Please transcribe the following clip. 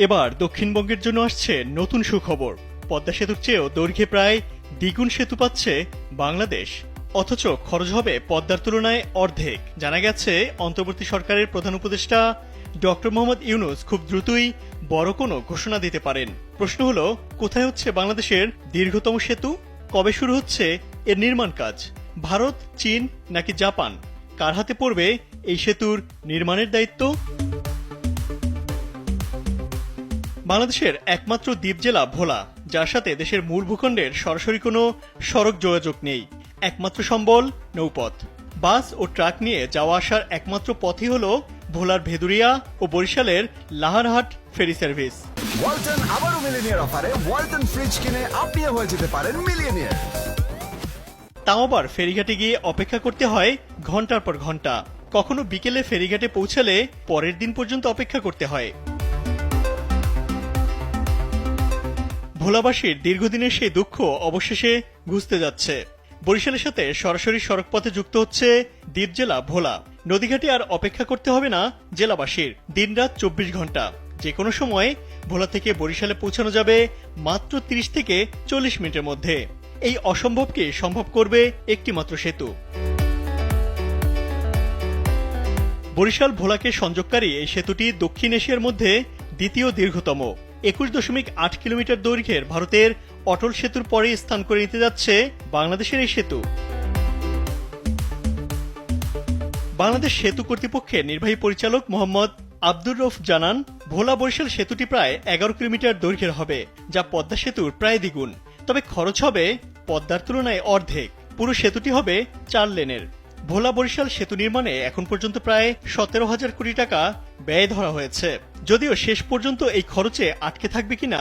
এবার দক্ষিণবঙ্গের জন্য আসছে নতুন সুখবর। পদ্মা সেতুর চেয়েও দৈর্ঘ্যে প্রায় দ্বিগুণ সেতু পাচ্ছে বাংলাদেশ, অথচ খরচ হবে পদ্মার তুলনায় অর্ধেক। জানা গেছে, অন্তর্বর্তী সরকারের প্রধান উপদেষ্টা ডক্টর মোহাম্মদ ইউনূস খুব দ্রুতই বড় কোনো ঘোষণা দিতে পারেন। প্রশ্ন হলো, কোথায় হচ্ছে বাংলাদেশের দীর্ঘতম সেতু? কবে শুরু হচ্ছে এর নির্মাণ কাজ? ভারত, চীন নাকি জাপান? কার হাতে পড়বে এই সেতুর নির্মাণের দায়িত্ব? বাংলাদেশের একমাত্র দ্বীপ জেলা ভোলা, যার সাথে দেশের মূল ভূখণ্ডের সরাসরি কোনো সড়ক যোগাযোগ নেই। একমাত্র সম্বল নৌপথ। বাস ও ট্রাক নিয়ে যাওয়া আসার একমাত্র পথই হল ভোলার ভেদুরিয়া ও বরিশালের লাহারহাট ফেরি সার্ভিস। ওয়ালটন আবারও মিলিনিয়ার অফারে ওয়ালটন ফ্রিজ কিনে আপনিও হয়ে যেতে পারেন মিলিয়নিয়ার। তাও আবার ফেরিঘাটে গিয়ে অপেক্ষা করতে হয় ঘন্টার পর ঘন্টা। কখনো বিকেলে ফেরিঘাটে পৌঁছালে পরের দিন পর্যন্ত অপেক্ষা করতে হয়। ভোলাবাসীর দীর্ঘদিনের সেই দুঃখ অবশেষে ঘুচতে যাচ্ছে। বরিশালের সাথে সরাসরি সড়কপথে যুক্ত হচ্ছে দ্বীপ জেলা ভোলা। নদীঘাটে আর অপেক্ষা করতে হবে না জেলাবাসীর। দিনরাত 24 ঘন্টা যে কোনো সময় ভোলা থেকে বরিশালে পৌঁছানো যাবে মাত্র 30 থেকে 40 মিনিটের মধ্যে। এই অসম্ভবকে সম্ভব করবে একটি মাত্র সেতু। বরিশাল ভোলাকে সংযোগকারী এই সেতুটি দক্ষিণ এশিয়ার মধ্যে দ্বিতীয় দীর্ঘতম। 21.8 কিলোমিটার দৈর্ঘ্যের ভারতের অটল সেতুর পরে স্থান করে নিতে যাচ্ছে বাংলাদেশের এই সেতু। বাংলাদেশ সেতু কর্তৃপক্ষের নির্বাহী পরিচালক মোহাম্মদ আব্দুর রউফ জানান, ভোলা বরিশাল সেতুটি প্রায় 11 কিলোমিটার দৈর্ঘ্যের হবে, যা পদ্মা সেতুর প্রায় দ্বিগুণ। তবে খরচ হবে পদ্মার তুলনায় অর্ধেক। পুরো সেতুটি হবে 4 লেনের। ভোলা বরিশাল সেতু নির্মাণে এখন পর্যন্ত প্রায় 17,000 কোটি টাকা ব্যয় ধরা হয়েছে। যদিও শেষ পর্যন্ত এই খরচে আটকে থাকবে কিনা